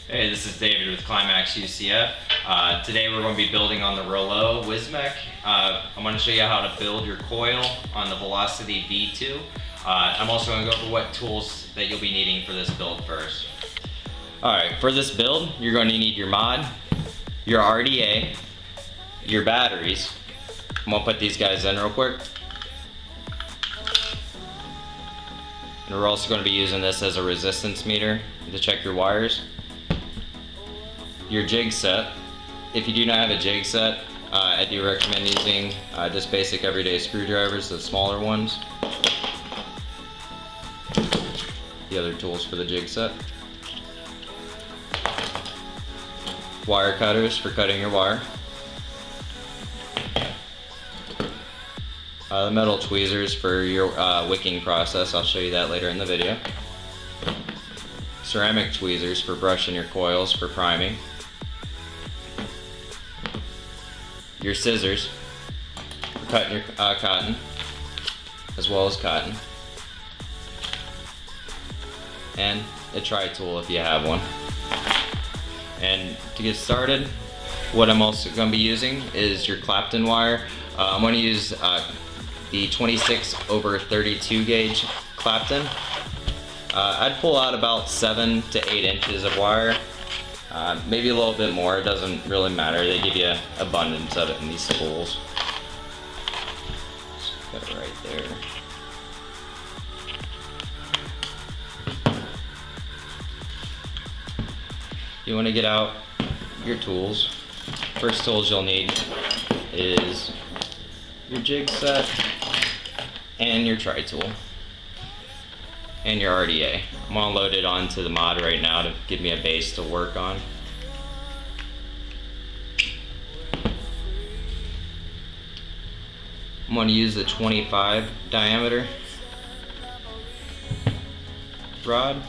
Hey, this is David with Climax UCF. Today we're going to be building on the Rollo Wismec. I'm going to show you how to build your coil on the Velocity V2. I'm also going to go over what tools that you'll be needing for this build first. Alright, for this build, you're going to need your mod, your RDA, your batteries. I'm going to put these guys in real quick. And we're also going to be using this as a resistance meter to check your wires. Your jig set. If you do not have a jig set, I do recommend using just basic everyday screwdrivers, the smaller ones. The other tools for the jig set. Wire cutters for cutting your wire. The metal tweezers for your wicking process. I'll show you that later in the video. Ceramic tweezers for brushing your coils for priming. Your scissors for cutting your cotton, as well as cotton. And a tri-tool if you have one. And to get started, what I'm also going to be using is your Clapton wire. I'm going to use the 26/32 gauge Clapton. I'd pull out about 7 to 8 inches of wire. Maybe a little bit more, it doesn't really matter. They give you abundance of it in these spools. Just put it right there. You want to get out your tools. First tools you'll need is your jig set and your tri-tool and your RDA. I'm gonna load it onto the mod right now to give me a base to work on. I'm gonna use the 25 diameter rod,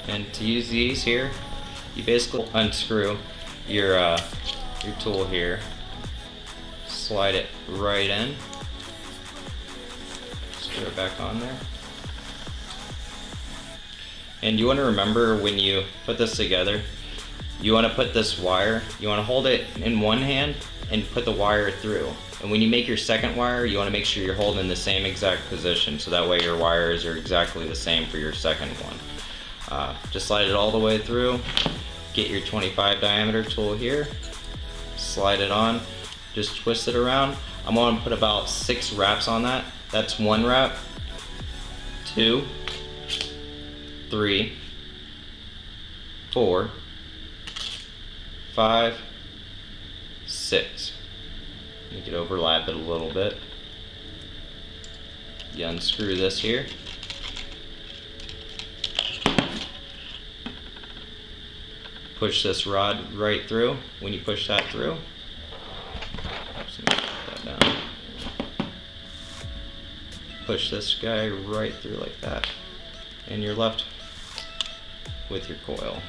and to use these here, you basically unscrew your tool here, slide it right in, screw it back on there. And you want to remember when you put this together, you want to put this wire, you want to hold it in one hand and put the wire through. And when you make your second wire, you want to make sure you're holding the same exact position, so that way your wires are exactly the same for your second one. Just slide it all the way through, get your 25 diameter tool here, slide it on, just twist it around. I'm going to put about 6 wraps on that. That's 1 wrap, 2, 3, 4, 5, 6. You could overlap it a little bit. You unscrew this here. Push this rod right through. When you push that through, just gonna put that down. Push this guy right through like that, and you're left with your coil.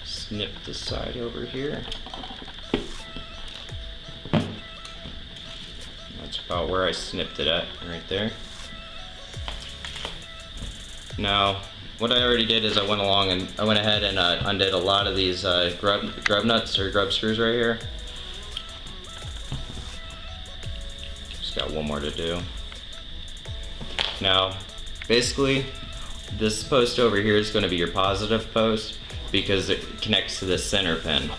Snip the side over here. That's about where I snipped it at, right there. Now, what I already did is I went ahead and undid a lot of these grub nuts or grub screws right here. Just got one more to do. Now, basically, this post over here is going to be your positive post because it connects to the center pin.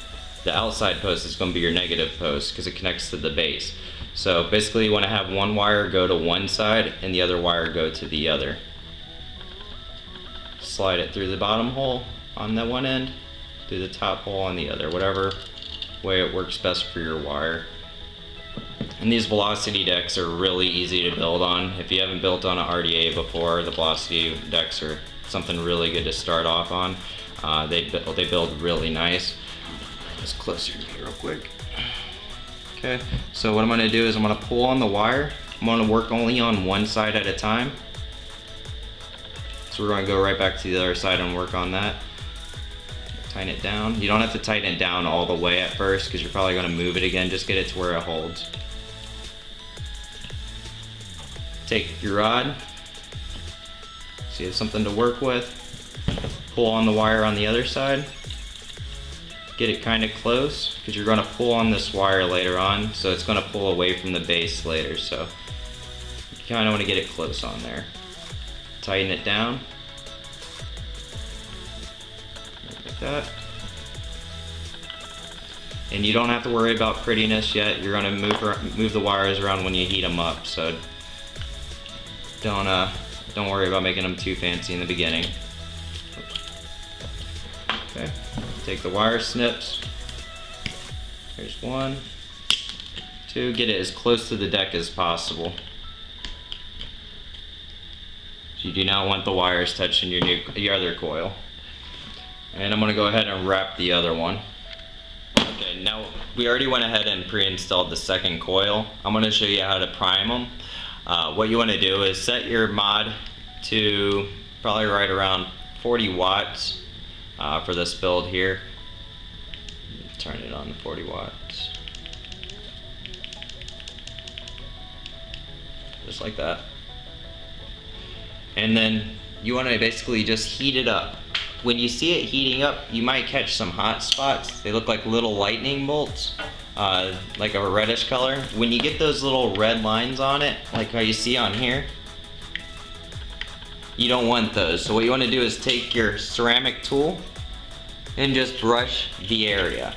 The outside post is going to be your negative post because it connects to the base. So basically you want to have one wire go to one side and the other wire go to the other. Slide it through the bottom hole on that one end, through the top hole on the other, whatever way it works best for your wire. And these velocity decks are really easy to build on. If you haven't built on an RDA before, the velocity decks are something really good to start off on. They build really nice. Just closer here real quick. Okay, so what I'm going to do is I'm going to pull on the wire. I'm going to work only on one side at a time. So we're going to go right back to the other side and work on that. Tighten it down. You don't have to tighten it down all the way at first because you're probably going to move it again. Just get it to where it holds. Take your rod, So you have something to work with. Pull on the wire on the other side. Get it kind of close, because you're going to pull on this wire later on, so it's going to pull away from the base later, so you kind of want to get it close on there. Tighten it down. Like that. And you don't have to worry about prettiness yet. You're going to move the wires around when you heat them up, so don't worry about making them too fancy in the beginning. Okay, take the wire snips. There's 1, 2. Get it as close to the deck as possible. You do not want the wires touching your other coil. And I'm going to go ahead and wrap the other one. Okay, now we already went ahead and pre-installed the second coil. I'm going to show you how to prime them. What you want to do is set your mod to probably right around 40 watts for this build here. Turn it on to 40 watts. Just like that. And then you want to basically just heat it up. When you see it heating up, you might catch some hot spots. They look like little lightning bolts, like a reddish color. When you get those little red lines on it, like how you see on here, you don't want those. So what you want to do is take your ceramic tool and just brush the area.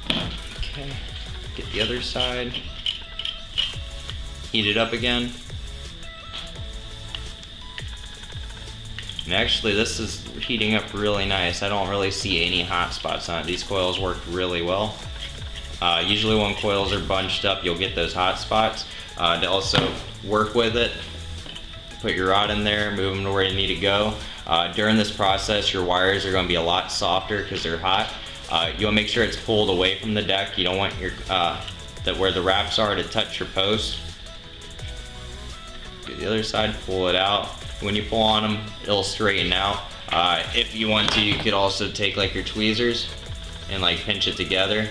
Okay, get the other side. Heat it up again. And actually this is heating up really nice. I don't really see any hot spots on it. These coils work really well. Usually when coils are bunched up, you'll get those hot spots. To also work with it, put your rod in there, move them to where you need to go. During this process, your wires are going to be a lot softer because they're hot. You want to make sure it's pulled away from the deck. You don't want your that where the wraps are to touch your post. Do the other side, pull it out. When you pull on them, it'll straighten out. If you want to, you could also take like your tweezers and like pinch it together.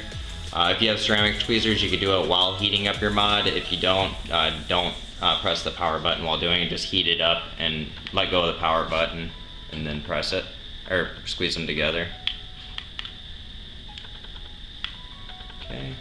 If you have ceramic tweezers, you could do it while heating up your mod. If you don't press the power button while doing it. Just heat it up and let go of the power button and then press it, or squeeze them together. Okay.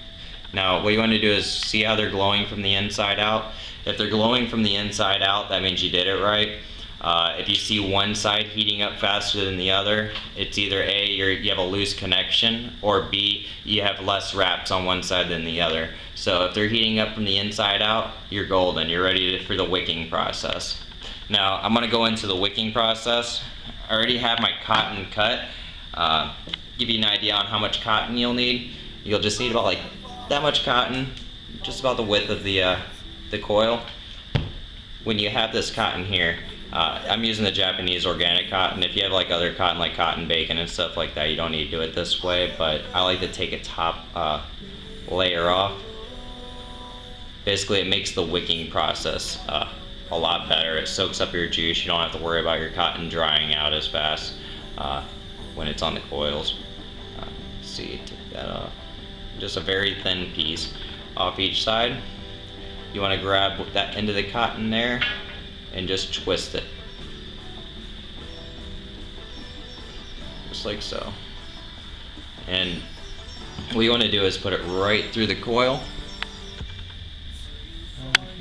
Now what you want to do is see how they're glowing from the inside out. If they're glowing from the inside out, that means you did it right. If you see one side heating up faster than the other, it's either A, you have a loose connection, or B, you have less wraps on one side than the other. So if they're heating up from the inside out, you're golden. You're ready for the wicking process. Now I'm going to go into the wicking process. I already have my cotton cut. Give you an idea on how much cotton you'll need. You'll just need about like that much cotton, just about the width of the coil. When you have this cotton here, I'm using the Japanese organic cotton. If you have like other cotton, like cotton bacon and stuff like that, you don't need to do it this way, but I like to take a top layer off. Basically it makes the wicking process a lot better. It soaks up your juice. You don't have to worry about your cotton drying out as fast when it's on the coils. Let's see, take that off. Just a very thin piece off each side. You want to grab that end of the cotton there and just twist it. Just like so. And what you want to do is put it right through the coil.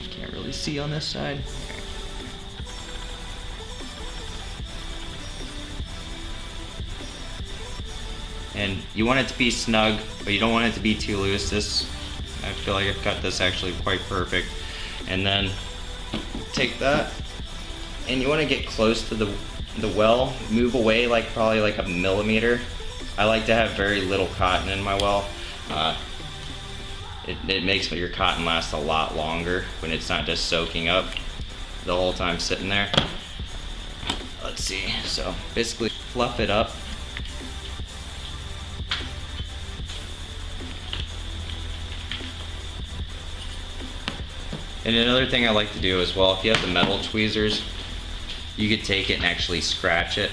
You can't really see on this side. And you want it to be snug, but you don't want it to be too loose. I feel like I've cut this actually quite perfect. And then take that, and you want to get close to the well. Move away like probably like a millimeter. I like to have very little cotton in my well. It makes your cotton last a lot longer when it's not just soaking up the whole time sitting there. Let's see, so basically fluff it up. And another thing I like to do as well, if you have the metal tweezers, you could take it and actually scratch it.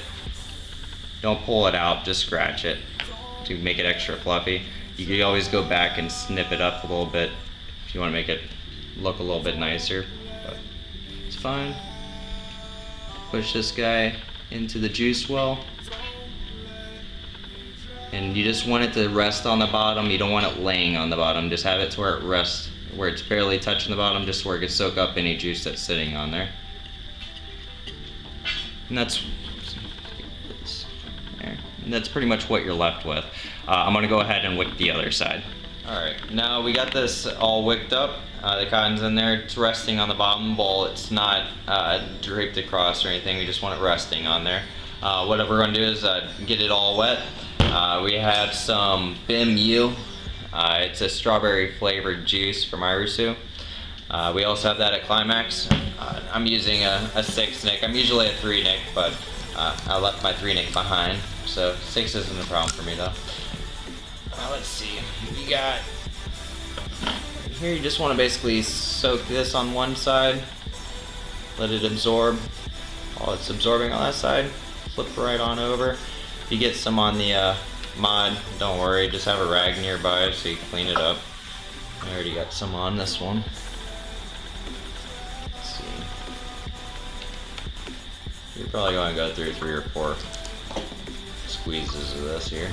Don't pull it out, just scratch it to make it extra fluffy. You could always go back and snip it up a little bit if you want to make it look a little bit nicer, but it's fine. Push this guy into the juice well. And you just want it to rest on the bottom. You don't want it laying on the bottom. Just have it to where it rests, where it's barely touching the bottom, just where it can soak up any juice that's sitting on there. And that's there. And that's pretty much what you're left with. I'm gonna go ahead and wick the other side. All right, now we got this all wicked up. The cotton's in there. It's resting on the bottom bowl. It's not draped across or anything. We just want it resting on there. What we're gonna do is get it all wet. We have some BIMU. It's a strawberry flavored juice from Irisu. We also have that at Climax. I'm using a 6 nick. I'm usually a 3 nick, but I left my 3 nick behind, so 6 isn't a problem for me though. Let's see. We got here. You just want to basically soak this on one side, let it absorb. While it's absorbing on that side, flip right on over. If you get some on the mod, don't worry, just have a rag nearby so you can clean it up. I already got some on this one. Let's see. You're probably going to go through 3 or 4 squeezes of this here.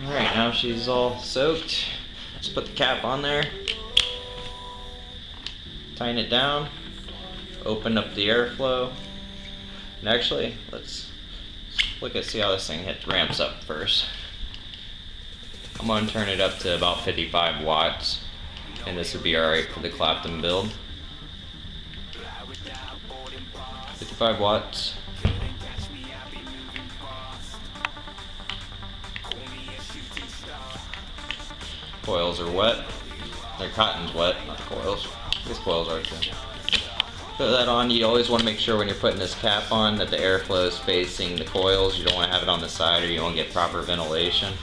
Alright, now she's all soaked. Just put the cap on there. Tighten it down. Open up the airflow. And actually, let's look at see how this thing ramps up first. I'm going to turn it up to about 55 watts. And this would be alright for the Clapton build. 55 watts. Coils are wet. Their cotton's wet, not the coils. I guess coils are too. Put that on. You always want to make sure when you're putting this cap on that the airflow is facing the coils. You don't want to have it on the side or you won't get proper ventilation.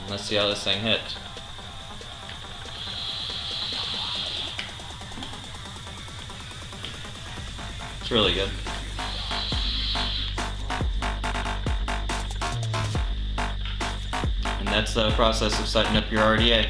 Let's see how this thing hits. It's really good. And that's the process of setting up your RDA.